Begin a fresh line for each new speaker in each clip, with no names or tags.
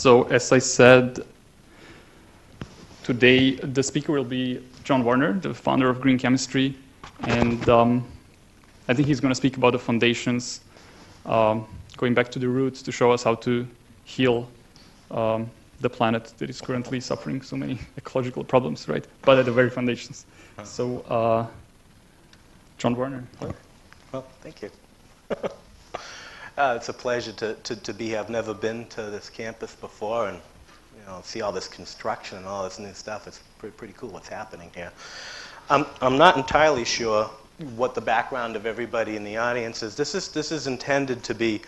So as I said, today the speaker will be John Warner, the founder of Green Chemistry, and I think he's going to speak about the foundations, going back to the roots to show us how to heal the planet that is currently suffering so many ecological problems, right? But at the very foundations. So, John Warner.
Well, thank you. It's a pleasure to be here. I've never been to this campus before, and see all this construction and all this new stuff. It's pretty cool what's happening here. I'm not entirely sure what the background of everybody in the audience is. This is intended to be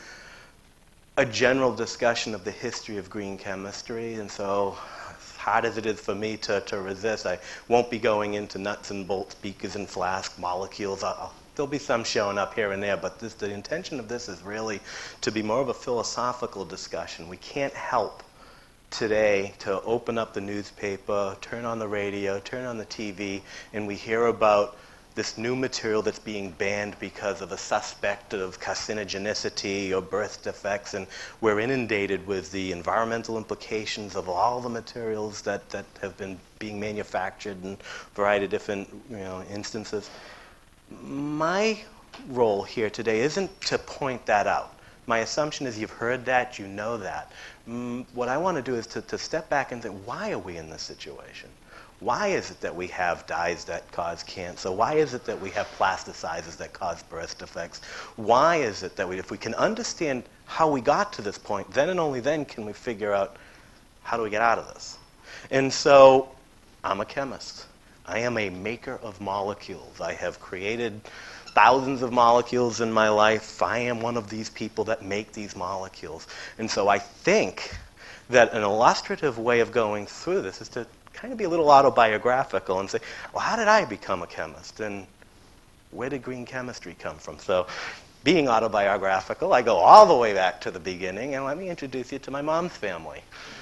a general discussion of the history of green chemistry, and so as hard as it is for me to resist, I won't be going into nuts and bolts, beakers and flask, molecules. There'll be some showing up here and there, but the intention of this is really to be more of a philosophical discussion. We can't help today to open up the newspaper, turn on the radio, turn on the TV, and we hear about this new material that's being banned because of a suspect of carcinogenicity or birth defects, and we're inundated with the environmental implications of all the materials that have been being manufactured in a variety of different instances. My role here today isn't to point that out. My assumption is you've heard that, you know that. What I want to do is to step back and say, why are we in this situation? Why is it that we have dyes that cause cancer? Why is it that we have plasticizers that cause birth defects? Why is it that if we can understand how we got to this point, then and only then can we figure out how do we get out of this? And so I'm a chemist. I am a maker of molecules. I have created thousands of molecules in my life. I am one of these people that make these molecules. And so I think that an illustrative way of going through this is to kind of be a little autobiographical and say, well, how did I become a chemist? And where did green chemistry come from? So being autobiographical, I go all the way back to the beginning, and let me introduce you to my mom's family.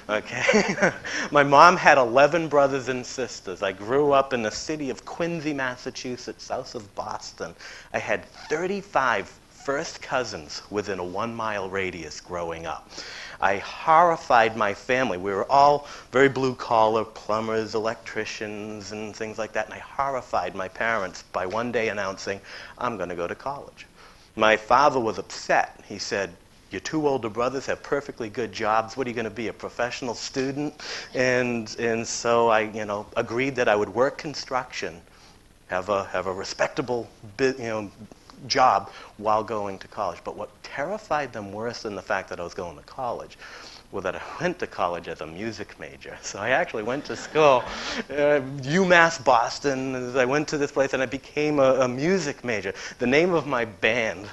Okay? My mom had 11 brothers and sisters. I grew up in the city of Quincy, Massachusetts, south of Boston. I had 35 first cousins within a 1-mile radius growing up. I horrified my family. We were all very blue-collar, plumbers, electricians, and things like that, and I horrified my parents by one day announcing, I'm going to go to college. My father was upset. He said, your 2 older brothers have perfectly good jobs. What are you going to be, a professional student? And so I agreed that I would work construction, have a respectable job while going to college. But what terrified them worse than the fact that I was going to college was that I went to college as a music major. So I actually went to school, UMass Boston. I went to this place and I became a music major. The name of my band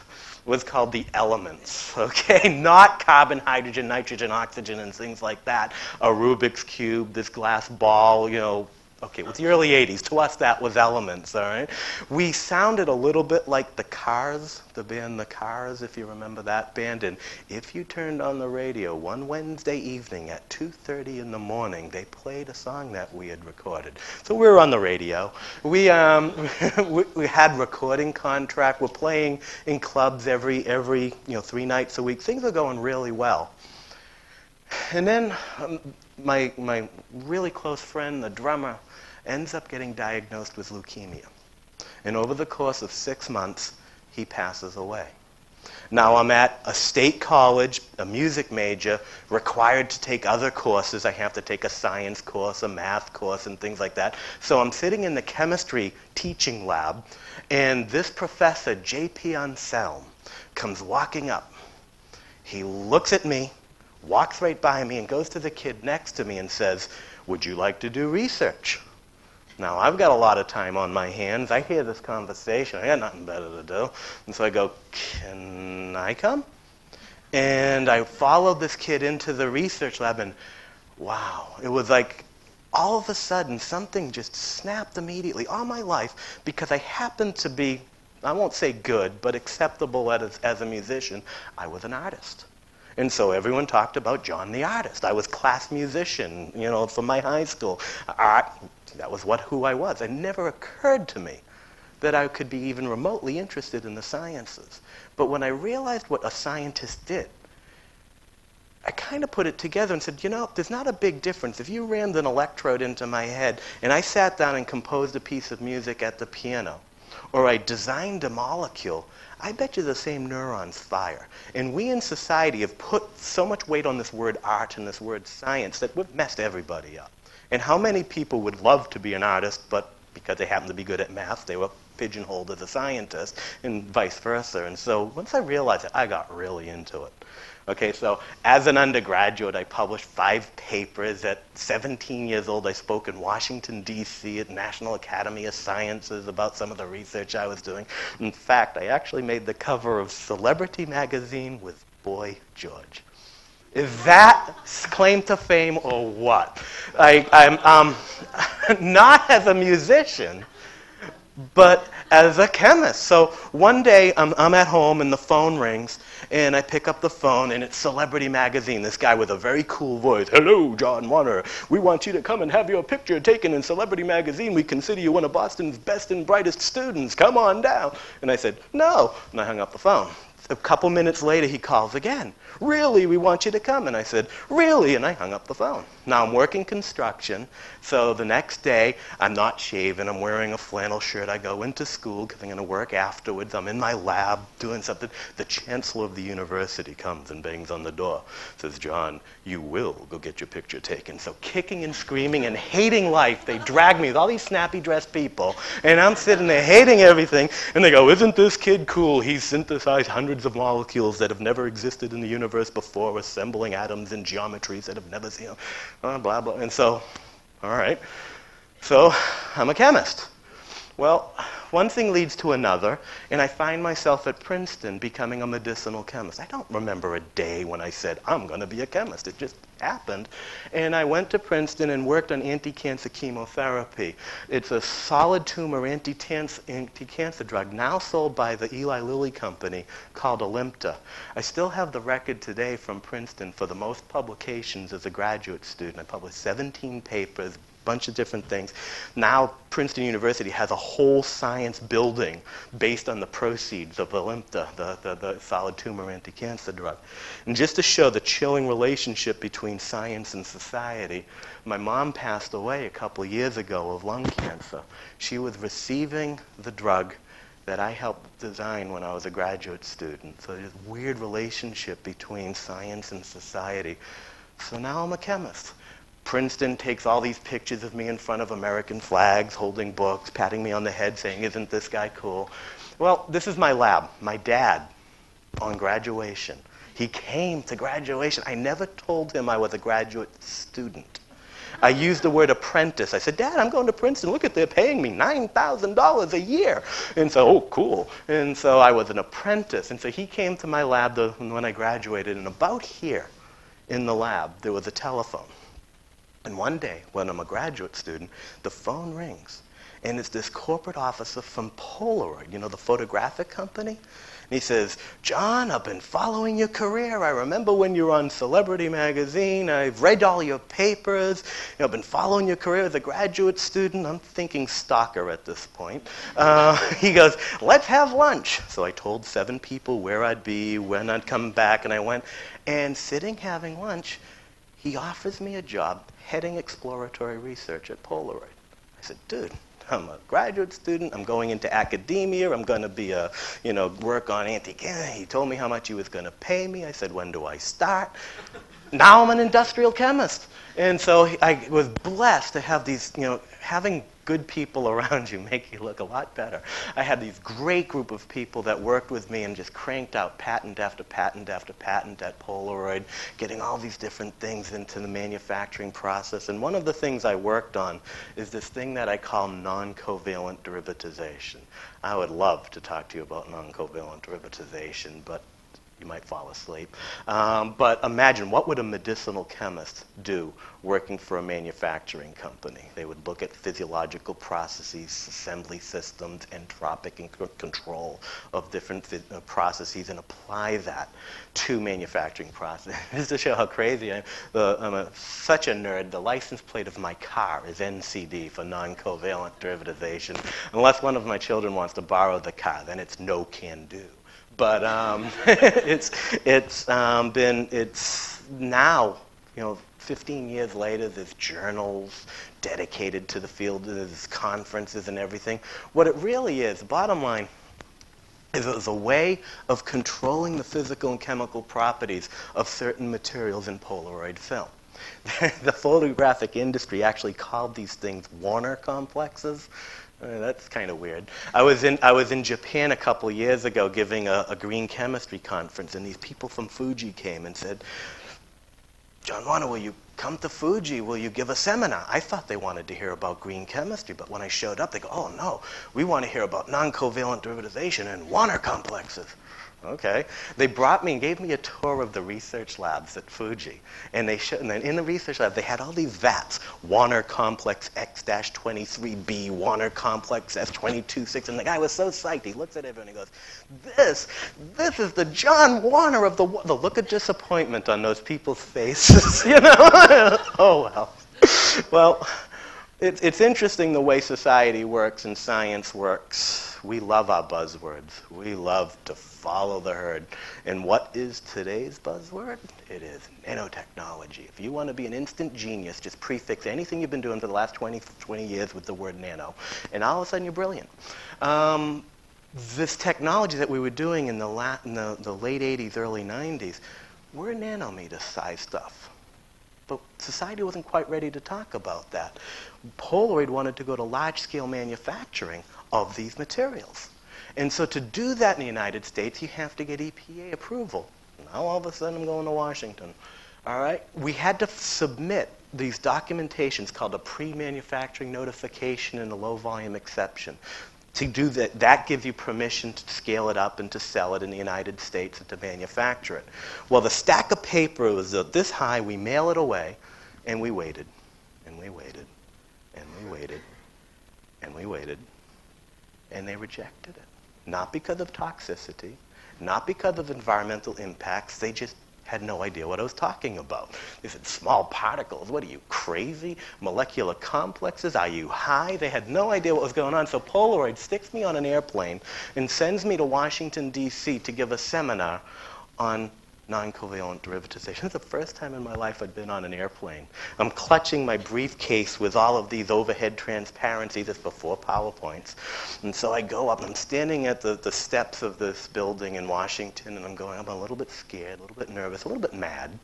was called The Elements, okay? Not carbon, hydrogen, nitrogen, oxygen, and things like that. A Rubik's Cube, this glass ball, Okay, it was the early 80s. To us, that was Elements, all right? We sounded a little bit like the Cars, the band The Cars, if you remember that band. And if you turned on the radio one Wednesday evening at 2:30 in the morning, they played a song that we had recorded. So we were on the radio. We had recording contract. We're playing in clubs every 3 nights a week. Things are going really well. And then my really close friend, the drummer, ends up getting diagnosed with leukemia. And over the course of 6 months, he passes away. Now I'm at a state college, a music major, required to take other courses. I have to take a science course, a math course, and things like that. So I'm sitting in the chemistry teaching lab, and this professor, J.P. Anselm, comes walking up. He looks at me, walks right by me, and goes to the kid next to me and says, would you like to do research? Now, I've got a lot of time on my hands. I hear this conversation. I got nothing better to do. And so I go, can I come? And I followed this kid into the research lab, and wow, it was like all of a sudden something just snapped immediately all my life because I happened to be, I won't say good, but acceptable as a musician. I was an artist. And so everyone talked about John the artist. I was class musician, from my high school. That was who I was. It never occurred to me that I could be even remotely interested in the sciences. But when I realized what a scientist did, I kind of put it together and said, you know, there's not a big difference. If you rammed an electrode into my head and I sat down and composed a piece of music at the piano, or I designed a molecule, I bet you the same neurons fire. And we in society have put so much weight on this word art and this word science that we've messed everybody up. And how many people would love to be an artist, but because they happen to be good at math, they were pigeonholed as a scientist, and vice versa. And so once I realized it, I got really into it. Okay, so as an undergraduate, I published 5 papers. At 17 years old, I spoke in Washington, D.C. at National Academy of Sciences about some of the research I was doing. In fact, I actually made the cover of Celebrity magazine with Boy George. Is that claim to fame or what? I'm not as a musician, but as a chemist. So one day I'm at home and the phone rings and I pick up the phone and it's Celebrity magazine. This guy with a very cool voice. Hello, John Warner. We want you to come and have your picture taken in Celebrity magazine. We consider you one of Boston's best and brightest students. Come on down. And I said, no. And I hung up the phone. A couple minutes later, he calls again. Really, we want you to come. And I said, really? And I hung up the phone. Now, I'm working construction, so the next day, I'm not shaven. I'm wearing a flannel shirt. I go into school because I'm going to work afterwards. I'm in my lab doing something. The chancellor of the university comes and bangs on the door. Says, John, you will go get your picture taken. So kicking and screaming and hating life, they drag me with all these snappy-dressed people, and I'm sitting there hating everything, and they go, isn't this kid cool? He's synthesized hundreds of molecules that have never existed in the universe before, assembling atoms in geometries that have never seen them, blah, blah. And so, all right, so I'm a chemist. Well, one thing leads to another, and I find myself at Princeton becoming a medicinal chemist. I don't remember a day when I said, I'm going to be a chemist. It just happened. And I went to Princeton and worked on anti-cancer chemotherapy. It's a solid tumor anti-cancer drug now sold by the Eli Lilly company called Alimta. I still have the record today from Princeton for the most publications as a graduate student. I published 17 papers, bunch of different things. Now Princeton University has a whole science building based on the proceeds of Alimta, the solid tumor anti-cancer drug. And just to show the chilling relationship between science and society, my mom passed away a couple of years ago of lung cancer. She was receiving the drug that I helped design when I was a graduate student. So there's a weird relationship between science and society. So now I'm a chemist. Princeton takes all these pictures of me in front of American flags, holding books, patting me on the head, saying, isn't this guy cool? Well, this is my lab. My dad, on graduation, he came to graduation. I never told him I was a graduate student. I used the word apprentice. I said, Dad, I'm going to Princeton. Look at, they're paying me $9,000 a year. And so, oh, cool. And so I was an apprentice. And so he came to my lab when I graduated, and about here in the lab, there was a telephone. And one day, when I'm a graduate student, the phone rings. And it's this corporate officer from Polaroid, you know, the photographic company. And he says, John, I've been following your career. I remember when you were on Celebrity magazine. I've read all your papers. You know, I've been following your career as a graduate student. I'm thinking stalker at this point. He goes, let's have lunch. So I told 7 people where I'd be, when I'd come back, and I went. And sitting having lunch, he offers me a job heading exploratory research at Polaroid. I said, dude, I'm a graduate student. I'm going into academia. I'm going to be work on anti-cancer. He told me how much he was going to pay me. I said, when do I start? Now I'm an industrial chemist. And so I was blessed to have these, having good people around you make you look a lot better. I had these great group of people that worked with me and just cranked out patent after patent after patent at Polaroid, getting all these different things into the manufacturing process. And one of the things I worked on is this thing that I call non-covalent derivatization. I would love to talk to you about non-covalent derivatization, but you might fall asleep. But imagine, what would a medicinal chemist do working for a manufacturing company? They would look at physiological processes, assembly systems, entropic control of different processes, and apply that to manufacturing processes. Just to show how crazy I am, I'm such a nerd. The license plate of my car is NCD for non-covalent derivatization. Unless one of my children wants to borrow the car, then it's no can do. But it's now, 15 years later, there's journals dedicated to the field, there's conferences and everything. What it really is, the bottom line, is a way of controlling the physical and chemical properties of certain materials in Polaroid film. The photographic industry actually called these things Warner complexes. That's kind of weird. I was in Japan a couple years ago giving a green chemistry conference, and these people from Fuji came and said, "John Warner, will you come to Fuji? Will you give a seminar?" I thought they wanted to hear about green chemistry, but when I showed up, they go, "Oh no, we want to hear about non-covalent derivatization and Warner complexes." Okay. They brought me and gave me a tour of the research labs at Fuji. And then in the research lab, they had all these vats. Warner complex X-23B, Warner complex S226. And the guy was so psyched. He looks at everyone and he goes, this is the John Warner of the look of disappointment on those people's faces, Oh, well. Well, it's interesting the way society works and science works. We love our buzzwords. We love to follow the herd. And what is today's buzzword? It is nanotechnology. If you want to be an instant genius, just prefix anything you've been doing for the last 20 years with the word nano, and all of a sudden you're brilliant. This technology that we were doing in the late 80s, early 90s, we're nanometer-sized stuff. But society wasn't quite ready to talk about that. Polaroid wanted to go to large-scale manufacturing of these materials. And so to do that in the United States, you have to get EPA approval. Now all of a sudden I'm going to Washington. All right? We had to submit these documentations called a pre-manufacturing notification and a low-volume exception. To do that, that gives you permission to scale it up and to sell it in the United States and to manufacture it. Well, the stack of paper was this high. We mail it away, and we waited, and we waited, and we waited, and we waited, and they rejected it. Not because of toxicity, not because of environmental impacts. They just had no idea what I was talking about. They said, small particles, what are you, crazy? Molecular complexes, are you high? They had no idea what was going on. So Polaroid sticks me on an airplane and sends me to Washington, D.C. to give a seminar on non-covalent derivatization. It's the first time in my life I'd been on an airplane. I'm clutching my briefcase with all of these overhead transparencies. It's before PowerPoints. And so I go up, and I'm standing at the steps of this building in Washington, and I'm a little bit scared, a little bit nervous, a little bit mad.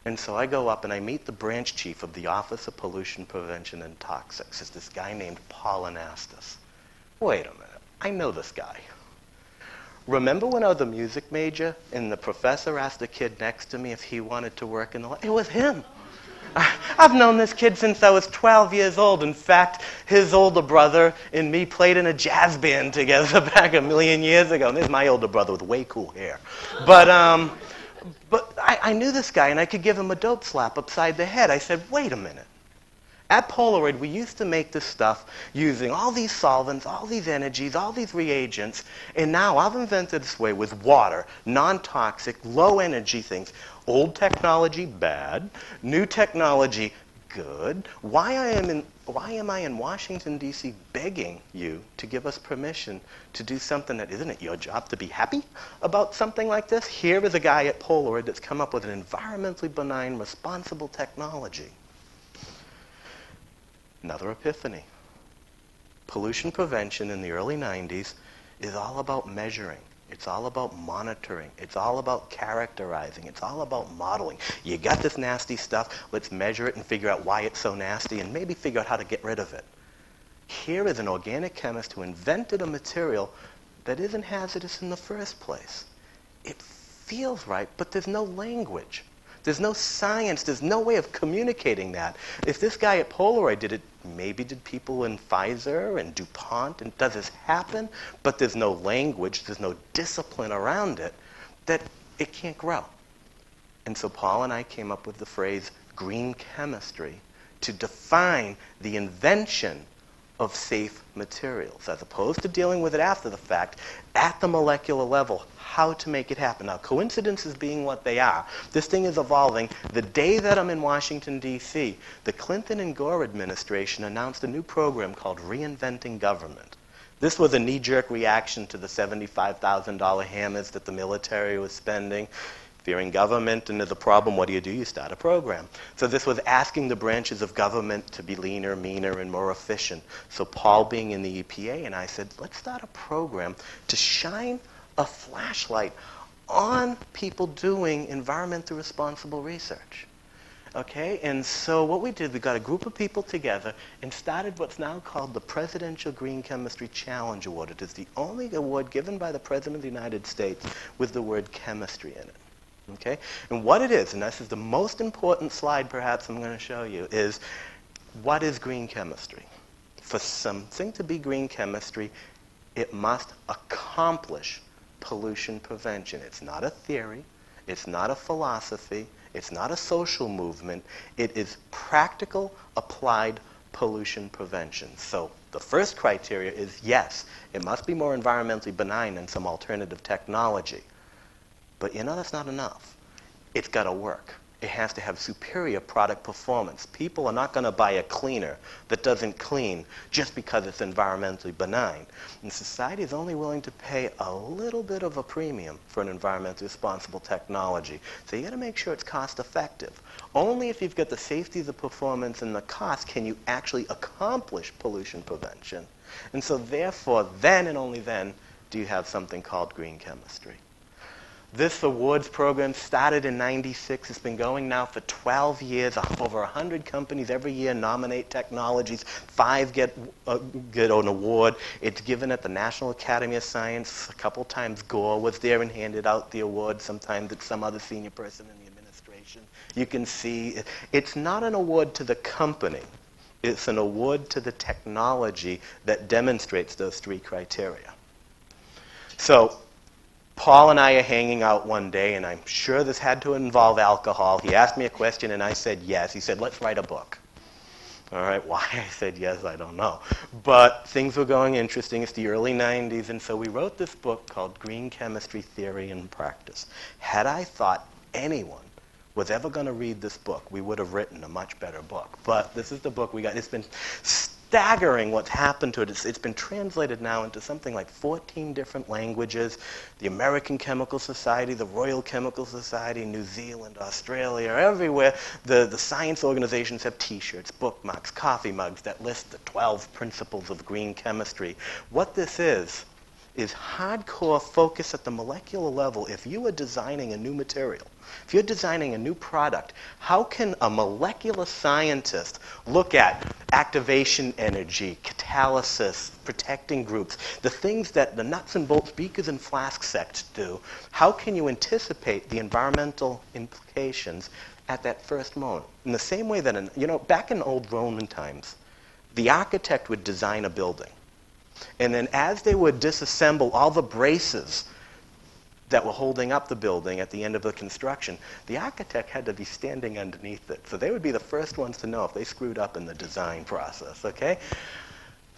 And so I go up, and I meet the branch chief of the Office of Pollution Prevention and Toxics. It's this guy named Paul Anastas. Wait a minute. I know this guy. Remember when I was a music major and the professor asked the kid next to me if he wanted to work in the lab? It was him. I've known this kid since I was 12 years old. In fact, his older brother and me played in a jazz band together back a million years ago. And there's my older brother with way cool hair. But I knew this guy, and I could give him a dope slap upside the head. I said, wait a minute. At Polaroid, we used to make this stuff using all these solvents, all these energies, all these reagents, and now I've invented this way with water, non-toxic, low-energy things. Old technology, bad. New technology, good. Why am I in Washington, D.C. begging you to give us permission to do something that isn't it your job to be happy about something like this? Here is a guy at Polaroid that's come up with an environmentally benign, responsible technology. Another epiphany. Pollution prevention in the early 90s is all about measuring. It's all about monitoring. It's all about characterizing. It's all about modeling. You got this nasty stuff, let's measure it and figure out why it's so nasty and maybe figure out how to get rid of it. Here is an organic chemist who invented a material that isn't hazardous in the first place. It feels right, but there's no language. There's no science. There's no way of communicating that. If this guy at Polaroid did it, maybe did people in Pfizer and DuPont, and does this happen? But there's no language, there's no discipline around it, that it can't grow. And so Paul and I came up with the phrase green chemistry to define the invention of safe materials, as opposed to dealing with it after the fact, at the molecular level, how to make it happen. Now, coincidences being what they are, this thing is evolving. The day that I'm in Washington, D.C., the Clinton and Gore administration announced a new program called Reinventing Government. This was a knee-jerk reaction to the $75,000 hammers that the military was spending. Fearing government and there's a problem, what do? You start a program. So this was asking the branches of government to be leaner, meaner, and more efficient. So Paul being in the EPA and I said, let's start a program to shine a flashlight on people doing environmentally responsible research. Okay, and so what we did, we got a group of people together and started what's now called the Presidential Green Chemistry Challenge Award. It is the only award given by the President of the United States with the word chemistry in it. Okay, and what it is, and this is the most important slide perhaps I'm going to show you, is what is green chemistry? For something to be green chemistry, it must accomplish pollution prevention. It's not a theory. It's not a philosophy. It's not a social movement. It is practical, applied pollution prevention. So the first criteria is, yes, it must be more environmentally benign than some alternative technology. But that's not enough. It's got to work. It has to have superior product performance. People are not going to buy a cleaner that doesn't clean just because it's environmentally benign. And society is only willing to pay a little bit of a premium for an environmentally responsible technology. So you got to make sure it's cost effective. Only if you've got the safety, the performance, and the cost can you actually accomplish pollution prevention. And so therefore, then and only then do you have something called green chemistry. This awards program started in '96. It's been going now for 12 years. Over 100 companies every year nominate technologies. 5 get an award. It's given at the National Academy of Science. A couple times Gore was there and handed out the award. Sometimes it's some other senior person in the administration. You can see it's not an award to the company. It's an award to the technology that demonstrates those 3 criteria. So Paul and I are hanging out one day, and I'm sure this had to involve alcohol. He asked me a question, and I said yes. He said, let's write a book. All right, why I said yes, I don't know. But things were going interesting. It's the early 90s, and so we wrote this book called Green Chemistry Theory and Practice. Had I thought anyone was ever going to read this book, we would have written a much better book. But this is the book we got. It's been staggering what's happened to it. It's been translated now into something like 14 different languages. The American Chemical Society, the Royal Chemical Society, New Zealand, Australia, everywhere. The science organizations have T-shirts, bookmarks, coffee mugs that list the 12 principles of green chemistry. What this is hardcore focus at the molecular level. If you are designing a new material, if you're designing a new product, how can a molecular scientist look at activation energy, catalysis, protecting groups, the things that the nuts and bolts beakers and flask sects do? How can you anticipate the environmental implications at that first moment? In the same way that, back in old Roman times, the architect would design a building. And then as they would disassemble all the braces that were holding up the building at the end of the construction, the architect had to be standing underneath it. So they would be the first ones to know if they screwed up in the design process, okay?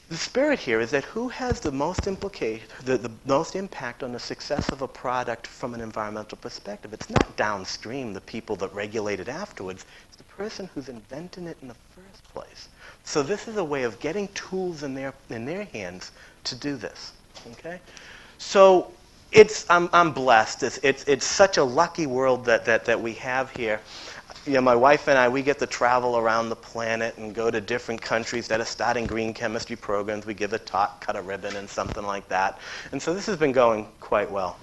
The spirit here is that who has the most the most impact on the success of a product from an environmental perspective? It's not downstream, the people that regulate it afterwards. It's the person who's inventing it in the first place. So this is a way of getting tools in their hands to do this. Okay, so I'm blessed. It's such a lucky world that we have here. My wife and I, we get to travel around the planet and go to different countries that are starting green chemistry programs. We give a talk, cut a ribbon, and something like that. And so this has been going quite well.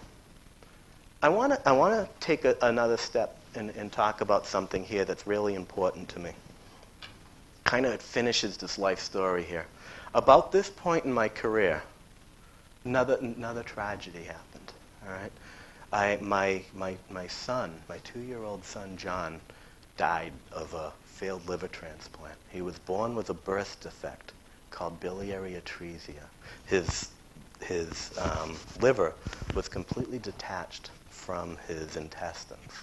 I want to take another step and talk about something here that's really important to me. Kind of finishes this life story here. About this point in my career, another tragedy happened. All right, my son, my 2-year-old son John, died of a failed liver transplant. He was born with a birth defect called biliary atresia. His liver was completely detached from his intestines.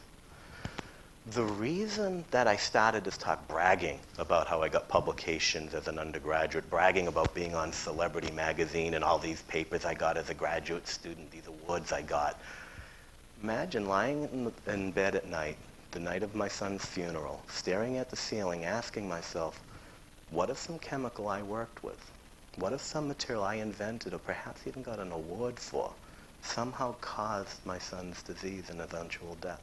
The reason that I started this talk bragging about how I got publications as an undergraduate, bragging about being on Celebrity Magazine and all these papers I got as a graduate student, these awards I got. Imagine lying in bed at night, the night of my son's funeral, staring at the ceiling, asking myself, what is some chemical I worked with? What if some material I invented, or perhaps even got an award for, somehow caused my son's disease and eventual death?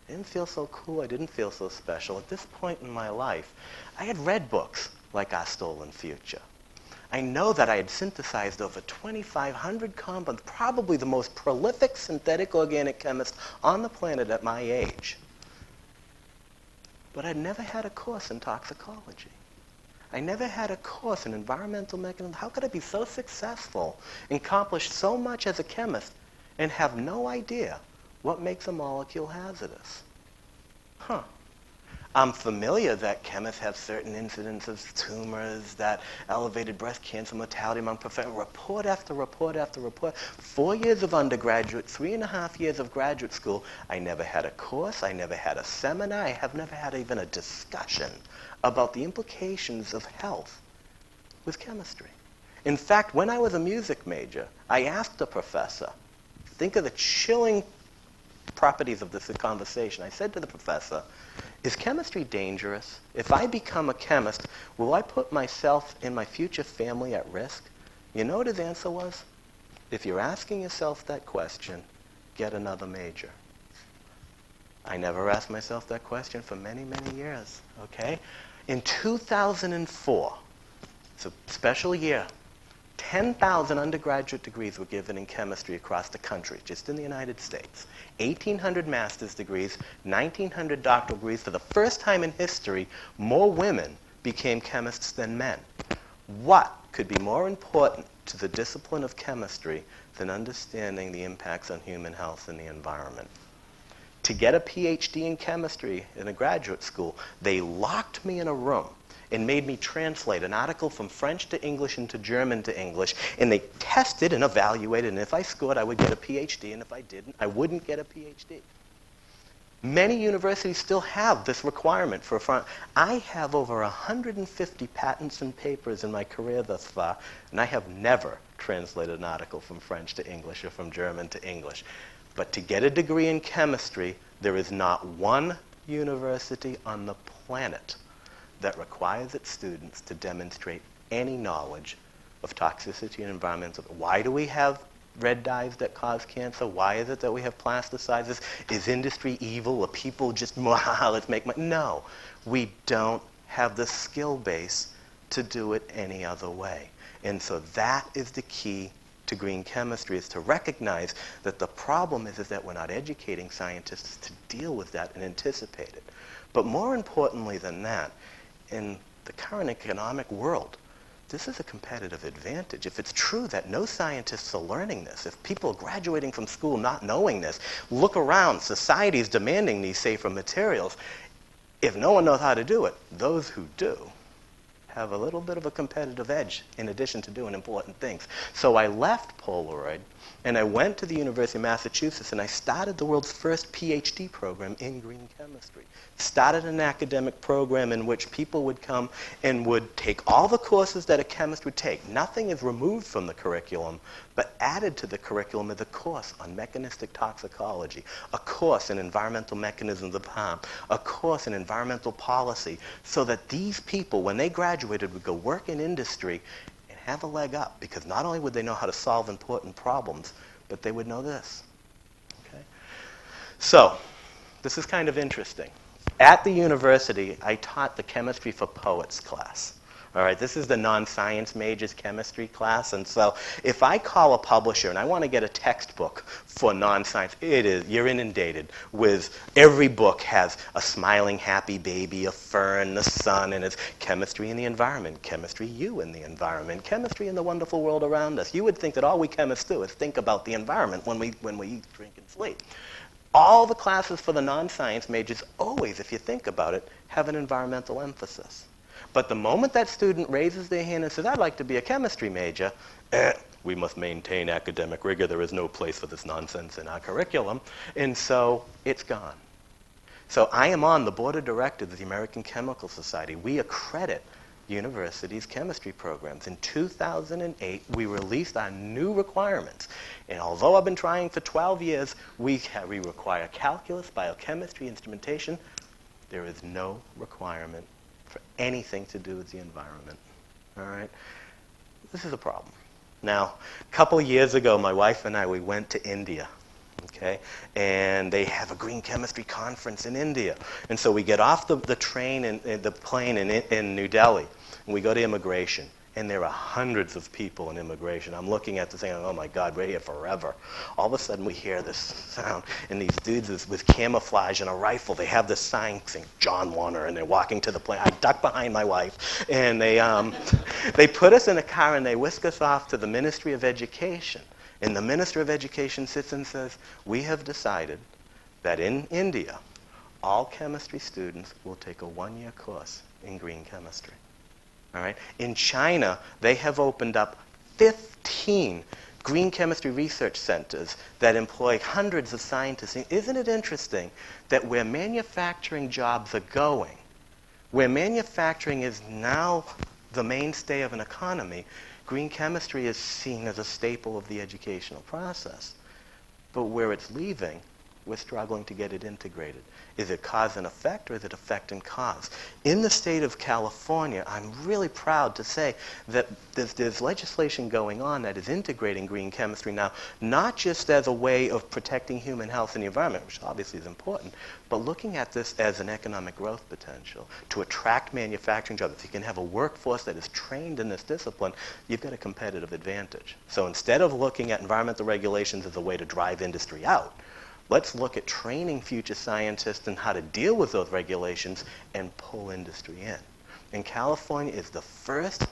I didn't feel so cool. I didn't feel so special. At this point in my life, I had read books like Our Stolen Future. I know that I had synthesized over 2,500 compounds, probably the most prolific synthetic organic chemist on the planet at my age. But I'd never had a course in toxicology. I never had a course in environmental mechanisms. How could I be so successful and accomplish so much as a chemist and have no idea what makes a molecule hazardous? I'm familiar that chemists have certain incidents of tumors, that elevated breast cancer mortality among professors. Report after report after report. 4 years of undergraduate, 3.5 years of graduate school. I never had a course. I never had a seminar. I have never had even a discussion about the implications of health with chemistry. In fact, when I was a music major, I asked a professor, think of the chilling properties of this conversation. I said to the professor, is chemistry dangerous? If I become a chemist, will I put myself and my future family at risk? You know what his answer was? If you're asking yourself that question, get another major. I never asked myself that question for many, many years, okay? In 2004, it's a special year, 10,000 undergraduate degrees were given in chemistry across the country, just in the United States. 1,800 master's degrees, 1,900 doctoral degrees. For the first time in history, more women became chemists than men. What could be more important to the discipline of chemistry than understanding the impacts on human health and the environment? To get a PhD in chemistry in a graduate school, they locked me in a room and made me translate an article from French to English and to German to English, and they tested and evaluated, and if I scored, I would get a PhD, and if I didn't, I wouldn't get a PhD. Many universities still have this requirement for a front. I have over 150 patents and papers in my career thus far, and I have never translated an article from French to English or from German to English. But to get a degree in chemistry, there is not one university on the planet that requires its students to demonstrate any knowledge of toxicity and environmental. Why do we have red dyes that cause cancer? Why is it that we have plasticizers? Is industry evil? Are people just, let's make money? No, we don't have the skill base to do it any other way. And so that is the key to green chemistry, is to recognize that the problem is that we're not educating scientists to deal with that and anticipate it. But more importantly than that, in the current economic world, this is a competitive advantage. If it's true that no scientists are learning this, if people are graduating from school not knowing this, look around, society is demanding these safer materials. If no one knows how to do it, those who do have a little bit of a competitive edge in addition to doing important things. So I left Polaroid and I went to the University of Massachusetts and I started the world's first PhD program in green chemistry. Started an academic program in which people would come and would take all the courses that a chemist would take. Nothing is removed from the curriculum, but added to the curriculum is a course on mechanistic toxicology, a course in environmental mechanisms of harm, a course in environmental policy, so that these people, when they graduated, would go work in industry and have a leg up, because not only would they know how to solve important problems, but they would know this. Okay? So, this is kind of interesting. At the university, I taught the Chemistry for Poets class. All right, this is the non-science majors chemistry class, and so if I call a publisher and I want to get a textbook for non-science, you're inundated with, every book has a smiling happy baby, a fern, the sun, and it's chemistry in the environment, chemistry you in the environment, chemistry in the wonderful world around us. You would think that all we chemists do is think about the environment when we eat, drink, and sleep. All the classes for the non-science majors always, if you think about it, have an environmental emphasis. But the moment that student raises their hand and says, I'd like to be a chemistry major, we must maintain academic rigor. There is no place for this nonsense in our curriculum. And so it's gone. So I am on the board of directors of the American Chemical Society. We accredit universities' chemistry programs. In 2008, we released our new requirements. And although I've been trying for 12 years, we require calculus, biochemistry, instrumentation. There is no requirement for anything to do with the environment. All right? This is a problem. Now, a couple of years ago, my wife and I, we went to India. Okay, and they have a green chemistry conference in India. And so we get off the train and the plane in New Delhi, and we go to immigration. And there are hundreds of people in immigration. I'm looking at the thing, and oh my God, we're here forever. All of a sudden we hear this sound, and these dudes with camouflage and a rifle, they have this sign saying, John Warner, and they're walking to the plane. I duck behind my wife, and they put us in a car, and they whisk us off to the Ministry of Education. And the Minister of Education sits and says, we have decided that in India, all chemistry students will take a one-year course in green chemistry. All right? In China, they have opened up 15 green chemistry research centers that employ hundreds of scientists. Isn't it interesting that where manufacturing jobs are going, where manufacturing is now the mainstay of an economy, green chemistry is seen as a staple of the educational process. But where it's leaving, we're struggling to get it integrated. Is it cause and effect, or is it effect and cause? In the state of California, I'm really proud to say that there's legislation going on that is integrating green chemistry now, not just as a way of protecting human health and the environment, which obviously is important, but looking at this as an economic growth potential to attract manufacturing jobs. If you can have a workforce that is trained in this discipline, you've got a competitive advantage. So instead of looking at environmental regulations as a way to drive industry out, let's look at training future scientists and how to deal with those regulations and pull industry in. And California is the first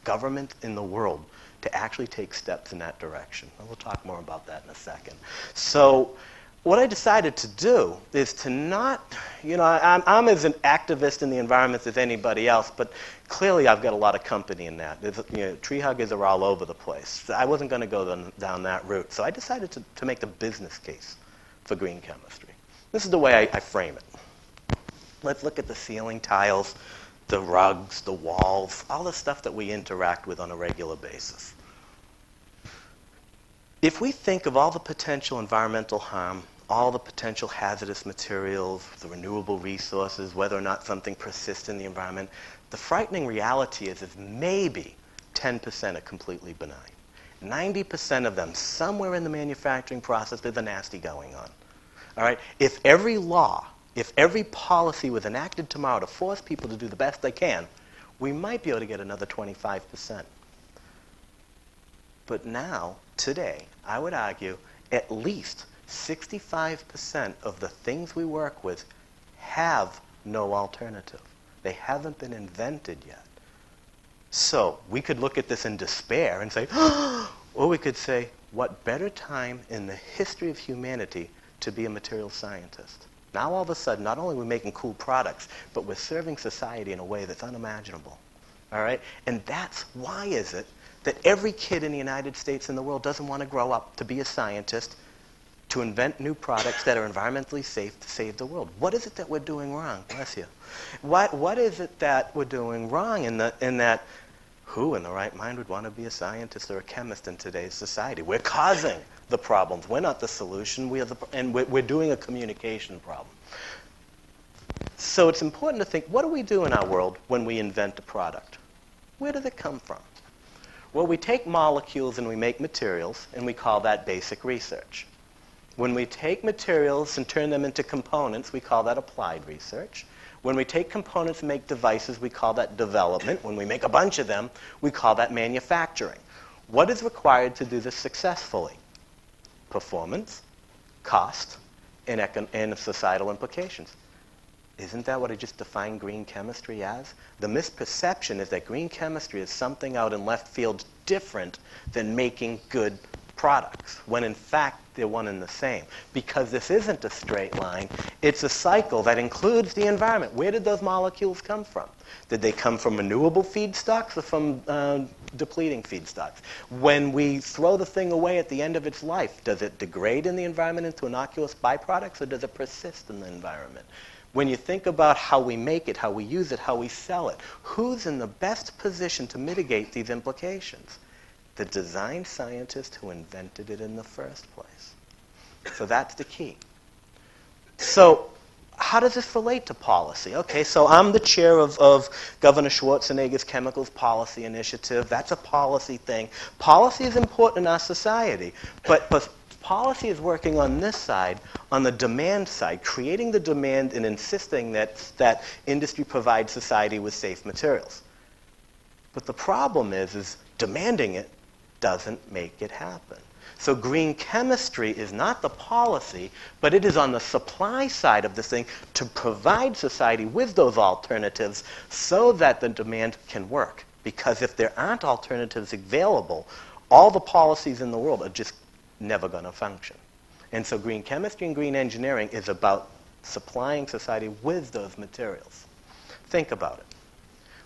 government in the world to actually take steps in that direction. And we'll talk more about that in a second. So what I decided to do is to not, I'm as an activist in the environment as anybody else, but clearly I've got a lot of company in that. Tree huggers are all over the place. I wasn't going to go down that route. So I decided to make the business case for green chemistry. This is the way I frame it. Let's look at the ceiling tiles, the rugs, the walls, all the stuff that we interact with on a regular basis. If we think of all the potential environmental harm, all the potential hazardous materials, the renewable resources, whether or not something persists in the environment, the frightening reality is maybe 10% are completely benign. 90% of them, somewhere in the manufacturing process, there's a nasty going on. All right? If every law, if every policy was enacted tomorrow to force people to do the best they can, we might be able to get another 25%. But now, today, I would argue at least 65% of the things we work with have no alternative. They haven't been invented yet. So we could look at this in despair and say, or we could say, what better time in the history of humanity to be a material scientist? Now all of a sudden, not only are we making cool products, but we're serving society in a way that's unimaginable. All right? And that's why is it that every kid in the United States and the world doesn't want to grow up to be a scientist, to invent new products that are environmentally safe to save the world? What is it that we're doing wrong? Bless you. What is it that we're doing wrong in that who in the right mind would want to be a scientist or a chemist in today's society? We're causing the problems. We're not the solution. We're doing a communication problem. So it's important to think, what do we do in our world when we invent a product? Where does it come from? Well, we take molecules and we make materials, and we call that basic research. When we take materials and turn them into components, we call that applied research. When we take components and make devices, we call that development. When we make a bunch of them, we call that manufacturing. What is required to do this successfully? Performance, cost, and societal implications. Isn't that what I just defined green chemistry as? The misperception is that green chemistry is something out in left field different than making good products, when in fact they're one and the same. Because this isn't a straight line, it's a cycle that includes the environment. Where did those molecules come from? Did they come from renewable feedstocks or from depleting feedstocks? When we throw the thing away at the end of its life, does it degrade in the environment into innocuous byproducts, or does it persist in the environment? When you think about how we make it, how we use it, how we sell it, who's in the best position to mitigate these implications? The design scientist who invented it in the first place. So that's the key. So how does this relate to policy? Okay, so I'm the chair of Governor Schwarzenegger's Chemicals Policy Initiative. That's a policy thing. Policy is important in our society, but policy is working on this side, on the demand side, creating the demand and insisting that industry provides society with safe materials. But the problem is demanding it doesn't make it happen. So green chemistry is not the policy, but it is on the supply side of this thing to provide society with those alternatives so that the demand can work. Because if there aren't alternatives available, all the policies in the world are just never going to function. And so green chemistry and green engineering is about supplying society with those materials. Think about it.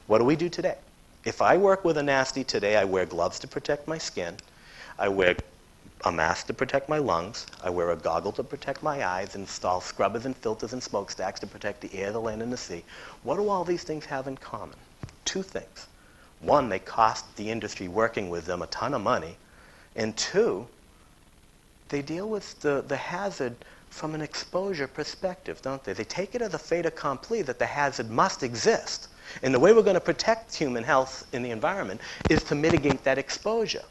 What do we do today? If I work with a nasty today, I wear gloves to protect my skin. I wear a mask to protect my lungs. I wear a goggle to protect my eyes, install scrubbers and filters and smokestacks to protect the air, the land, and the sea. What do all these things have in common? Two things. One, they cost the industry working with them a ton of money. And two, they deal with the hazard from an exposure perspective, don't they? They take it as a fait accompli that the hazard must exist. And the way we're going to protect human health in the environment is to mitigate that exposure.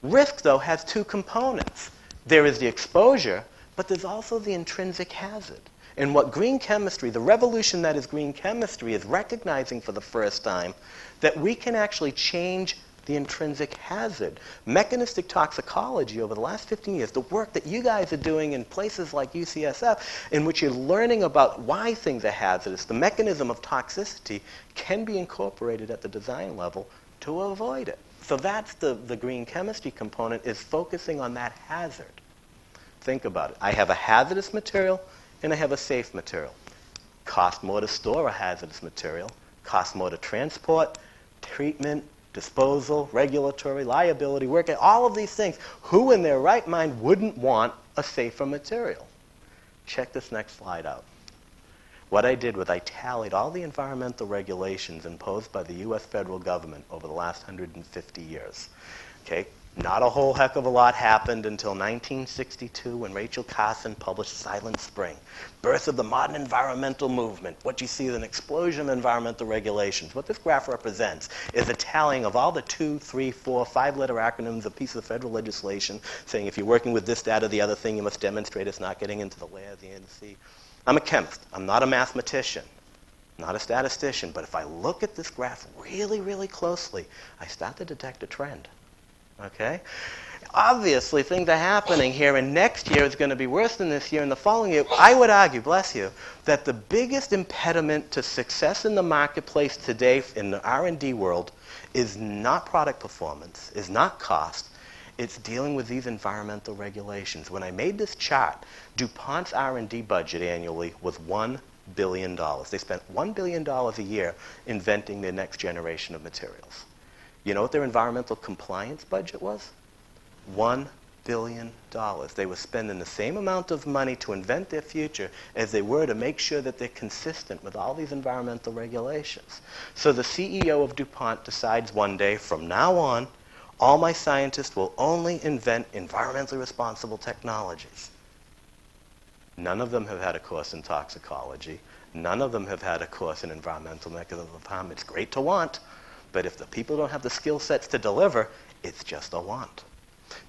Risk, though, has two components. There is the exposure, but there's also the intrinsic hazard. And what green chemistry, the revolution that is green chemistry, is recognizing for the first time that we can actually change the intrinsic hazard. Mechanistic toxicology over the last 15 years, the work that you guys are doing in places like UCSF, in which you're learning about why things are hazardous, the mechanism of toxicity can be incorporated at the design level to avoid it. So that's the green chemistry component, is focusing on that hazard. Think about it. I have a hazardous material and I have a safe material. Cost more to store a hazardous material, cost more to transport, treatment, disposal, regulatory, liability, work, all of these things. Who in their right mind wouldn't want a safer material? Check this next slide out. What I did was I tallied all the environmental regulations imposed by the U.S. federal government over the last 150 years. Okay? Not a whole heck of a lot happened until 1962 when Rachel Carson published Silent Spring, birth of the modern environmental movement. What you see is an explosion of environmental regulations. What this graph represents is a tallying of all the 2, 3, 4, 5-letter acronyms of pieces of federal legislation saying if you're working with this, that, or the other thing, you must demonstrate it's not getting into the layer, the air, the sea. I'm a chemist. I'm not a mathematician, not a statistician. But if I look at this graph really, really closely, I start to detect a trend. Okay? Obviously, things are happening here, and next year is going to be worse than this year, and the following year. I would argue, bless you, that the biggest impediment to success in the marketplace today in the R&D world is not product performance, is not cost. It's dealing with these environmental regulations. When I made this chart, DuPont's R&D budget annually was $1 billion. They spent $1 billion a year inventing the next generation of materials. You know what their environmental compliance budget was? $1 billion. They were spending the same amount of money to invent their future as they were to make sure that they're consistent with all these environmental regulations. So the CEO of DuPont decides one day, from now on, all my scientists will only invent environmentally responsible technologies. None of them have had a course in toxicology. None of them have had a course in environmental mechanism of harm. It's great to want, but if the people don't have the skill sets to deliver, it's just a want.